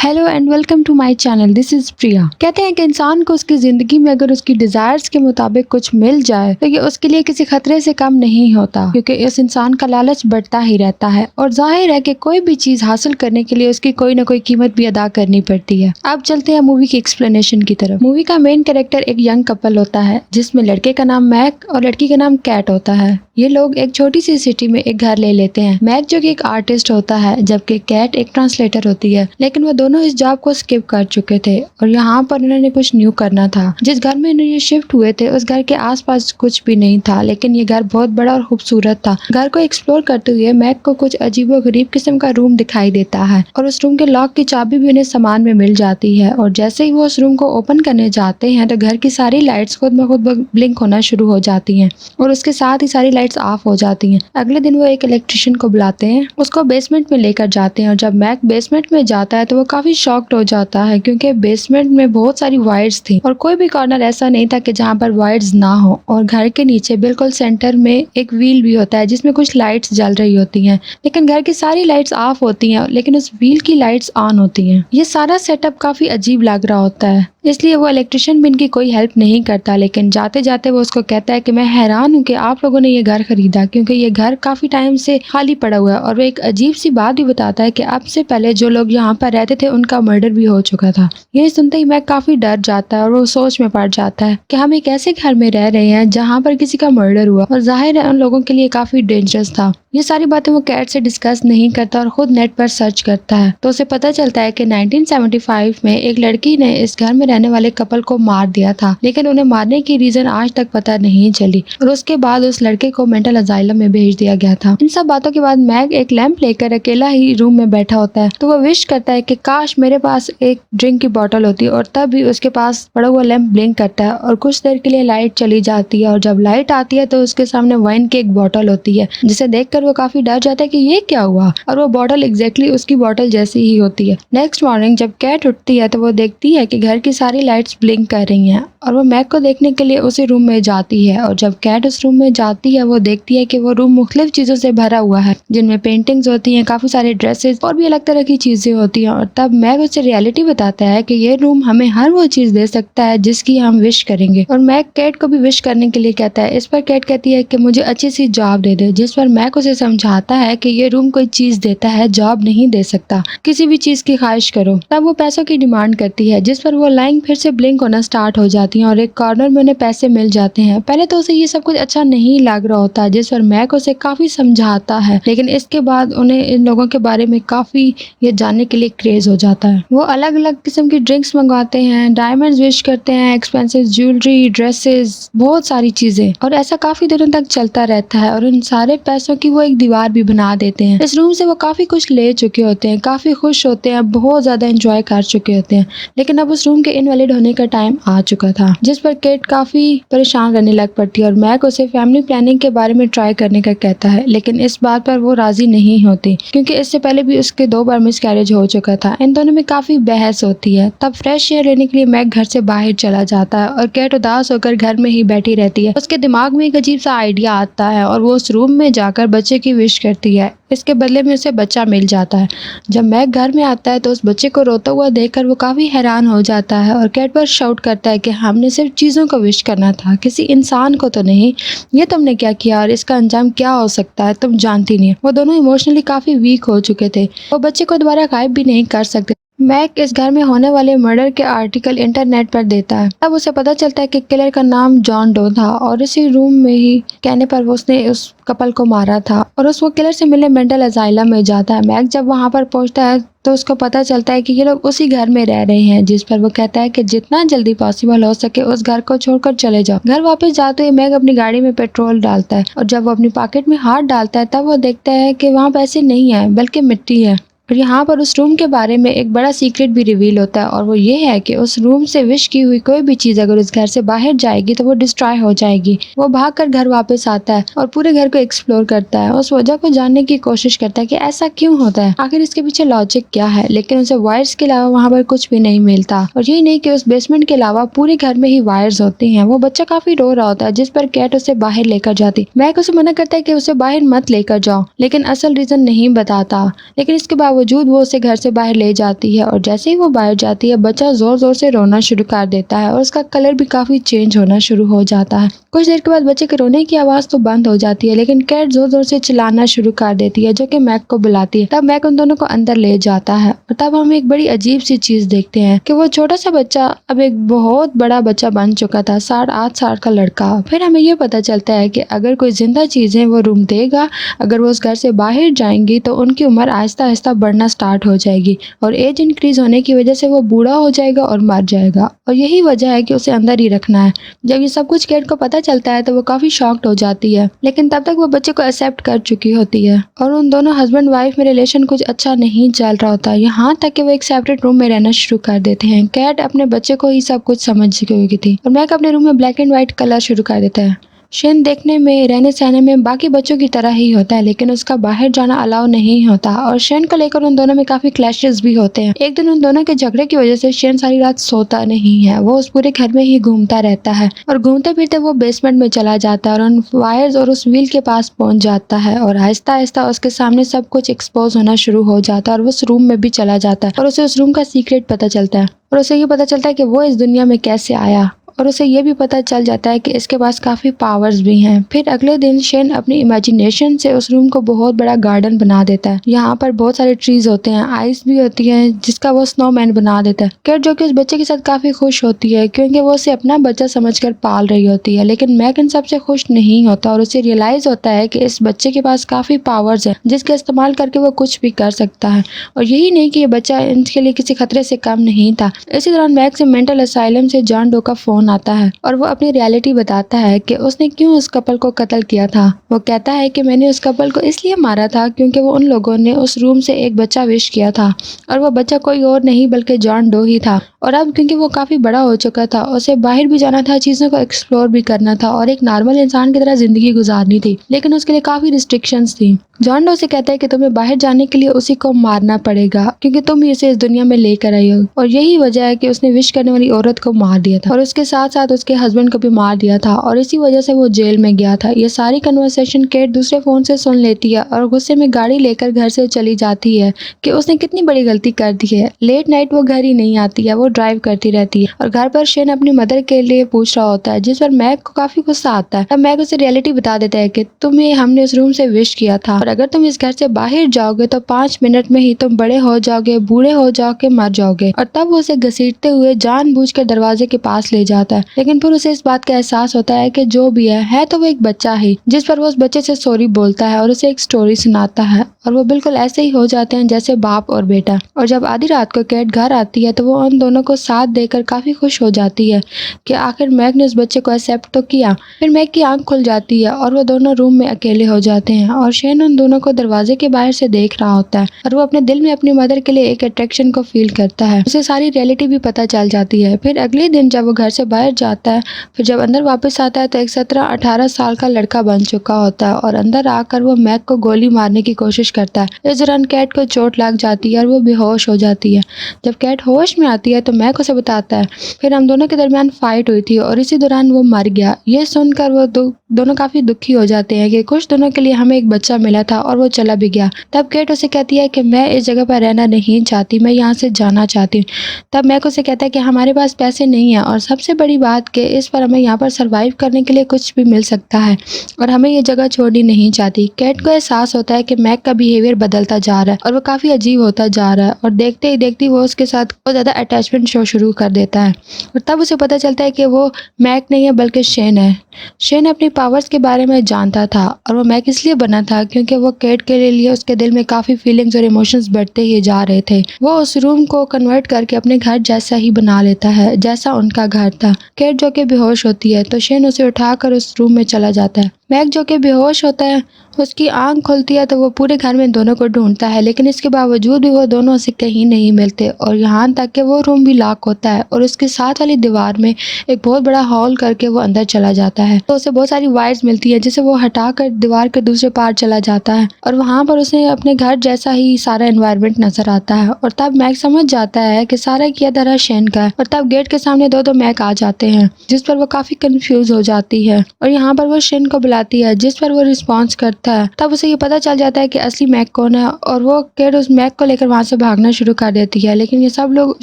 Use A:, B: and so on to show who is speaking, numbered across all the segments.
A: Hello and welcome to my channel. This is Priya. कहते हैं कि इंसान को उसकी जिंदगी में अगर उसकी डिजायर्स के मुताबिक कुछ मिल जाए तो ये उसके लिए किसी खतरे से कम नहीं होता, क्योंकि इस इंसान का लालच बढ़ता ही रहता है और जाहिर है कि कोई भी चीज हासिल करने के लिए उसकी कोई ना कोई कीमत भी अदा करनी पड़ती है। अब चलते हैं मूवी की एक्सप्लेनेशन की तरफ। मूवी का मेन कैरेक्टर एक यंग कपल होता है जिसमें लड़के का नाम मैक और लड़की का नाम कैट होता है। ये लोग एक छोटी सी सिटी में एक घर ले लेते हैं। मैक जो कि एक आर्टिस्ट होता है जबकि कैट एक ट्रांसलेटर होती है, लेकिन वो दोनों इस जॉब को स्किप कर चुके थे और यहाँ पर उन्होंने कुछ न्यू करना था। जिस घर में ये शिफ्ट हुए थे उस घर के आसपास कुछ भी नहीं था, लेकिन ये घर बहुत बड़ा और खूबसूरत था। घर को एक्सप्लोर करते हुए मैक को कुछ अजीबोगरीब किस्म का रूम दिखाई देता है और उस रूम के लॉक की चाबी भी उन्हें सामान में मिल जाती है। और जैसे ही वो उस रूम को ओपन करने जाते हैं तो घर की सारी लाइट्स खुद ब खुद ब्लिंक होना शुरू हो जाती हैं और उसके साथ ही सारी लाइट्स ऑफ हो जाती हैं। अगले दिन वो एक इलेक्ट्रिशियन को बुलाते हैं, उसको बेसमेंट में लेकर जाते हैं और जब मैक बेसमेंट में जाता है तो वो काफी शॉक्ड हो जाता है क्योंकि बेसमेंट में बहुत सारी वायर्स थी और कोई भी कॉर्नर ऐसा नहीं था कि जहाँ पर वायर्स ना हो। और घर के नीचे बिल्कुल सेंटर में एक व्हील भी होता है जिसमें कुछ लाइट्स जल रही होती हैं, लेकिन घर की सारी लाइट्स ऑफ होती हैं लेकिन उस व्हील की लाइट्स ऑन होती हैं। ये सारा सेटअप काफी अजीब लग रहा होता है, इसलिए वो इलेक्ट्रिशियन भी इनकी कोई हेल्प नहीं करता। लेकिन जाते जाते वो उसको कहता है कि मैं हैरान हूँ कि आप लोगों ने ये घर खरीदा, क्योंकि ये घर काफी टाइम से खाली पड़ा हुआ है। और वो एक अजीब सी बात भी बताता है कि अब से पहले जो लोग यहाँ पर रहते थे उनका मर्डर भी हो चुका था। ये सुनते ही मैं काफी डर जाता है और वो सोच में पड़ जाता है कि हम एक ऐसे घर में रह रहे हैं जहाँ पर किसी का मर्डर हुआ और जाहिर है उन लोगों के लिए काफी डेंजरस था। ये सारी बातें वो कैट से डिस्कस नहीं करता और खुद नेट पर सर्च करता है तो उसे पता चलता है कि 1975 में एक लड़की ने इस घर में रहने वाले कपल को मार दिया था, लेकिन उन्हें मारने की रीजन आज तक पता नहीं चली और उसके बाद उस लड़के को मेंटल अजाइलम में भेज दिया गया था। इन सब बातों के बाद मैक एक लैंप लेकर अकेला ही रूम में बैठा होता है तो वो विश करता है कि काश मेरे पास एक ड्रिंक की बोतल होती और तब भी उसके पास पड़ा हुआ लैंप ब्लिंक करता है और कुछ देर के लिए लाइट चली जाती है और जब लाइट आती है तो उसके सामने वाइन की एक बोतल होती है जिसे देखकर वो काफी डर जाता है कि ये क्या हुआ, और वो बोतल एग्जैक्टली उसकी बोतल जैसी ही होती है। नेक्स्ट मॉर्निंग जब कैट उठती है तो वो देखती है कि घर की सारी लाइट्स ब्लिंक कर रही हैं और वो मैक को देखने के लिए उसी रूम में जाती है। और जब कैट उस रूम में जाती है वो देखती है कि वो रूम मुख्तलिफ चीजों से भरा हुआ है जिनमें पेंटिंग्स होती हैं, काफी सारे ड्रेसेस और भी अलग तरह की चीजें होती हैं। और तब मैक उसे रियलिटी बताता है कि ये रूम हमें हर वो चीज दे सकता है जिसकी हम विश करेंगे। और मैक कैट को भी विश करने के लिए कहता है। इस पर कैट कहती है कि मुझे अच्छी सी जॉब दे दे, जिस पर मैक उसे समझाता है कि ये रूम कोई चीज देता है, जॉब नहीं दे सकता, किसी भी चीज की ख्वाहिश करो। तब वो पैसों की डिमांड करती है जिस पर वो लाइन फिर से ब्लिंक होना स्टार्ट हो जाती है और एक कॉर्नर में उन्हें पैसे मिल जाते हैं। पहले तो उसे ये सब कुछ अच्छा नहीं लग रहा होता जिस पर मैक उसे काफी समझाता है, लेकिन इसके बाद उन्हें इन लोगों के बारे में काफी ये जानने के लिए क्रेज हो जाता है। वो अलग अलग किस्म की ड्रिंक्स मंगवाते हैं, डायमंड्स विश करते हैं, एक्सपेंसिव ज्वेलरी, ड्रेसेस, बहुत सारी चीजें, और ऐसा काफी दिनों तक चलता रहता है। और इन सारे पैसों की वो एक दीवार भी बना देते हैं। इस रूम से वो काफी कुछ ले चुके होते हैं, काफी खुश होते हैं, बहुत ज्यादा एंजॉय कर चुके होते हैं, लेकिन अब उस रूम के इनवैलिड होने का टाइम आ चुका था, जिस पर केट काफी परेशान रहने लग पड़ती है और मैक उसे फैमिली प्लानिंग के बारे में ट्राई करने का कहता है, लेकिन इस बात पर वो राजी नहीं होती क्योंकि इससे पहले भी उसके 2 बार मिसकैरेज हो चुका था। इन दोनों में काफी बहस होती है। तब फ्रेश एयर लेने के लिए मैक घर से बाहर चला जाता है और केट उदास होकर घर में ही बैठी रहती है। उसके दिमाग में एक अजीब सा आइडिया आता है और वो उस रूम में जाकर बच्चे की विश करती है। इसके बदले में उसे बच्चा मिल जाता है। जब मैक घर में आता है तो उस बच्चे को रोता हुआ देखकर वो काफी हैरान हो जाता है और कैट पर शाउट करता है कि हमने सिर्फ चीजों को विश करना था, किसी इंसान को तो नहीं। ये तुमने क्या किया और इसका अंजाम क्या हो सकता है तुम जानती नहीं। वो दोनों इमोशनली काफी वीक हो चुके थे, वो बच्चे को दोबारा गायब भी नहीं कर सकते। मैक इस घर में होने वाले मर्डर के आर्टिकल इंटरनेट पर देता है। तब उसे पता चलता है कि किलर का नाम जॉन डो था और इसी रूम में ही कहने पर वो उसने उस कपल को मारा था और उस वो किलर से मिलने मेंटल अजाइलम में जाता है। मैक जब वहां पर पहुंचता है तो उसको पता चलता है कि ये लोग उसी घर में रह रहे हैं, जिस पर वो कहता है कि जितना जल्दी पॉसिबल हो सके उस घर को छोड़कर चले जाओ। घर वापस जाते हुए मैक अपनी गाड़ी में पेट्रोल डालता है और जब वो अपनी पॉकेट में हाथ डालता है तब वो देखता है कि वहाँ पैसे नहीं है बल्कि मिट्टी है। और यहाँ पर उस रूम के बारे में एक बड़ा सीक्रेट भी रिवील होता है और वो ये है कि उस रूम से विश की हुई कोई भी चीज अगर उस घर से बाहर जाएगी तो वो डिस्ट्रॉय हो जाएगी। वो भागकर घर वापस आता है और पूरे घर को एक्सप्लोर करता है, उस वजह को जानने की कोशिश करता है कि ऐसा क्यों होता है, आखिर इसके पीछे लॉजिक क्या है। लेकिन उसे वायर्स के अलावा वहाँ पर कुछ भी नहीं मिलता और यही नहीं कि उस बेसमेंट के अलावा पूरे घर में ही वायर्स होते हैं। वो बच्चा काफी रो रहा होता है जिस पर कैट उसे बाहर लेकर जाती। मैक उसे मना करता है कि उसे बाहर मत लेकर जाओ, लेकिन असल रीजन नहीं बताता। लेकिन इसके बावजूद वो उसे घर से बाहर ले जाती है और जैसे ही वो बाहर जाती है बच्चा जोर जोर से रोना शुरू कर देता है और उसका कलर भी काफी चेंज होना शुरू हो जाता है। कुछ देर के बाद बच्चे के रोने की आवाज तो बंद हो जाती है, लेकिन कैट जोर जोर से चिल्लाना शुरू कर देती है, जो कि मैक को बुलाती है। तब मैक उन दोनों को अंदर ले जाता है और तब हम एक बड़ी अजीब सी चीज देखते हैं कि वो छोटा सा बच्चा अब एक बहुत बड़ा बच्चा बन चुका था, 7-8 साल का लड़का। फिर हमें ये पता चलता है कि अगर कोई जिंदा चीज है वो रूम देगा, अगर वो उस घर से बाहर जाएंगी तो उनकी उम्र आहिस्ता आहिस्ता बढ़ना स्टार्ट हो जाएगी और एज इंक्रीज होने की वजह से वो बूढ़ा हो जाएगा और मर जाएगा, और यही वजह है कि उसे अंदर ही रखना है। जब ये सब कुछ कैट को पता चलता है तो वो काफी शॉक्ड हो जाती है, लेकिन तब तक वो बच्चे को एक्सेप्ट कर चुकी होती है और उन दोनों हस्बैंड वाइफ में रिलेशन कुछ अच्छा नहीं चल रहा होता, यहाँ तक कि वो एक सेपरेट रूम में रहना शुरू कर देते हैं। कैट अपने बच्चे को ही सब कुछ समझ चुकी थी और मैक अपने रूम में ब्लैक एंड व्हाइट कलर शुरू कर देता है। शेन देखने में, रहने सहने में बाकी बच्चों की तरह ही होता है, लेकिन उसका बाहर जाना अलाउ नहीं होता और शेन को लेकर उन दोनों में काफी क्लैशेस भी होते हैं। एक दिन उन दोनों के झगड़े की वजह से शेन सारी रात सोता नहीं है, वो उस पूरे घर में ही घूमता रहता है और घूमते फिरते वो बेसमेंट में चला जाता है और उन वायर्स और उस व्हील के पास पहुंच जाता है और आहिस्ता आहिस्ता उसके सामने सब कुछ एक्सपोज होना शुरू हो जाता है और वो उस रूम में भी चला जाता है और उसे उस रूम का सीक्रेट पता चलता है और उसे ये पता चलता है कि वो इस दुनिया में कैसे आया और उसे ये भी पता चल जाता है कि इसके पास काफी पावर्स भी हैं। फिर अगले दिन शेन अपनी इमेजिनेशन से उस रूम को बहुत बड़ा गार्डन बना देता है। यहाँ पर बहुत सारे ट्रीज होते हैं, आइस भी होती है जिसका वो स्नोमैन बना देता है। कैट जो कि उस बच्चे के साथ काफी खुश होती है क्योंकि वो उसे अपना बच्चा समझकर पाल रही होती है, लेकिन मैक इन सबसे खुश नहीं होता और उसे रियलाइज होता है कि इस बच्चे के पास काफी पावर्स है जिसका इस्तेमाल करके वो कुछ भी कर सकता है, और यही नहीं कि ये बच्चा इनके लिए किसी खतरे से कम नहीं था। इसी दौरान मैक से मेंटल असाइलम से जॉन डो का फोन आता है और वो अपनी रियलिटी बताता है कि उसने क्यों उस कपल को कत्ल किया था। वो कहता है कि मैंने उस कपल को इसलिए मारा था क्योंकि वो उन लोगों ने उस रूम से एक बच्चा विश किया था और वो बच्चा कोई और नहीं बल्कि जॉन डो ही था, और अब क्योंकि वो काफी बड़ा हो चुका था उसे बाहर भी जाना था, चीजों को एक्सप्लोर भी करना था और एक नॉर्मल इंसान की तरह जिंदगी गुजारनी थी, लेकिन उसके लिए काफी रिस्ट्रिक्शंस थी। जॉन डो से कहता है कि तुम्हें बाहर जाने के लिए उसी को मारना पड़ेगा क्योंकि तुम ही उसे इस दुनिया में लेकर आई हो, और यही वजह है कि उसने विश करने वाली औरत को मार दिया था और उसके साथ साथ उसके हस्बैंड को भी मार दिया था और इसी वजह से वो जेल में गया था। ये सारी कन्वर्सेशन केट दूसरे फोन से सुन लेती है और गुस्से में गाड़ी लेकर घर से चली जाती है कि उसने कितनी बड़ी गलती कर दी है। लेट नाइट वो घर ही नहीं आती है, वो ड्राइव करती रहती है और घर पर शेन अपनी मदर के लिए पूछ रहा होता है, जिस पर मैक को काफी गुस्सा आता है। अब मैक उसे रियलिटी बता देता है कि तुम्हें हमने उस रूम से विश किया था और अगर तुम इस घर से बाहर जाओगे तो 5 मिनट में ही तुम बड़े हो जाओगे, बूढ़े हो जाओगे, मर जाओगे। और तब वो उसे घसीटते हुए जानबूझकर दरवाजे के पास ले जाता है, लेकिन फिर उसे इस बात का एहसास होता है कि जो भी है तो वो एक बच्चा ही, जिस पर वो उस बच्चे से सॉरी बोलता है और उसे एक स्टोरी सुनाता है और वो बिल्कुल ऐसे ही हो जाते हैं जैसे बाप और बेटा। और जब आधी रात को कैट घर आती है तो वो उन दोनों को साथ देकर काफी खुश हो जाती है कि आखिर मैक ने उस बच्चे को एक्सेप्ट तो किया। फिर मैक की आंख खुल जाती है और वो दोनों रूम में अकेले हो जाते हैं और शेन उन दोनों को दरवाजे के बाहर से देख रहा होता है और वो अपने दिल में अपनी मदर के लिए एक अट्रैक्शन को फील करता है। उसे सारी रियलिटी भी पता चल जाती है। फिर अगले दिन जब वो घर से बाहर जाता है, फिर जब अंदर वापस आता है तो एक 17-18 साल का लड़का बन चुका होता है और अंदर आकर वो मैक को गोली मारने की कोशिश करता है। इस दौरान कैट को चोट लग जाती है और वो बेहोश हो जाती है। जब कैट होश में आती है तो मैक उसे बताता है फिर हम दोनों के दरमियान फाइट हुई थी और इसी दौरान वो मर गया। ये सुनकर वो दोनों काफी दुखी हो जाते हैं कि कुछ दिनों के लिए हमें एक बच्चा मिला था और वो चला भी गया। तब कैट उसे कहती है कि मैं इस जगह पर रहना नहीं चाहती, मैं यहाँ से जाना चाहती हूँ। तब मैक उसे कहता है कि हमारे पास पैसे नहीं है और सबसे बड़ी बात कि इस पर हमें यहाँ पर सरवाइव करने के लिए कुछ भी मिल सकता है और हमें ये जगह छोड़नी नहीं चाहती। कैट को एहसास होता है कि मैक का बिहेवियर बदलता जा रहा है और वो काफी अजीब होता जा रहा है और देखते ही देखते वो उसके साथ बहुत ज्यादा अटैचमेंट शो शुरू कर देता है और तब उसे पता चलता है कि वो मैक नहीं है बल्कि शेन है। शेन अपनी पावर्स के बारे में जानता था और वो मैक इसलिए बना था क्योंकि वो कैट के लिए उसके दिल में काफी फीलिंग्स और इमोशंस बढ़ते ही जा रहे थे। वो उस रूम को कन्वर्ट करके अपने घर जैसा ही बना लेता है जैसा उनका घर था। कैट जो कि बेहोश होती है तो शेन उसे उठाकर उस रूम में चला जाता है। मैक जो कि बेहोश होता है उसकी आंख खुलती है तो वो पूरे घर में दोनों को ढूंढता है, लेकिन इसके बावजूद भी वो दोनों उसे कहीं नहीं मिलते और यहाँ तक कि वो रूम भी लॉक होता है और उसके साथ वाली दीवार में एक बहुत बड़ा हॉल करके वो अंदर चला जाता है। तो उसे बहुत सारी वायर्स मिलती है जिसे वो हटाकर दीवार के दूसरे पार चला जाता है और वहाँ पर उसे अपने घर जैसा ही सारा एनवायरनमेंट नजर आता है और तब मैक समझ जाता है कि सारा किया धरा शेन का है और तब गेट के सामने दो मैक आ जाते हैं जिस पर वो काफी कंफ्यूज हो जाती है और यहाँ पर वो शेन को बुला आती है जिस पर वो रिस्पॉन्स करता है। तब उसे ये पता चल जाता है कि असली मैक कौन है और वो किड उस मैक को लेकर वहाँ से भागना शुरू कर देती है। लेकिन ये सब लोग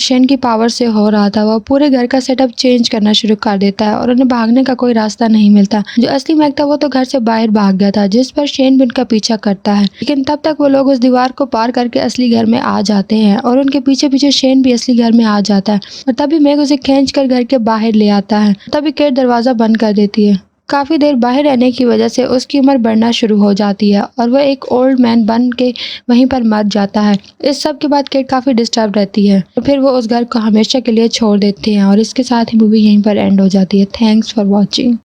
A: शेन की पावर से हो रहा था। वो पूरे घर का सेटअप चेंज करना शुरू कर देता है और उन्हें भागने का कोई रास्ता नहीं मिलता। जो असली मैक था वो तो घर से बाहर भाग गया था, जिस पर शेन भी उनका पीछा करता है। लेकिन तब तक वो लोग उस दीवार को पार करके असली घर में आ जाते हैं और उनके पीछे पीछे शेन भी असली घर में आ जाता है और तभी मैक उसे खींच कर घर के बाहर ले आता है। तभी किड दरवाजा बंद कर देती है। काफी देर बाहर रहने की वजह से उसकी उम्र बढ़ना शुरू हो जाती है और वह एक ओल्ड मैन बन के वहीं पर मर जाता है। इस सब के बाद किड काफी डिस्टर्ब रहती है और फिर वो उस घर को हमेशा के लिए छोड़ देते हैं और इसके साथ ही मूवी यहीं पर एंड हो जाती है। Thanks for watching.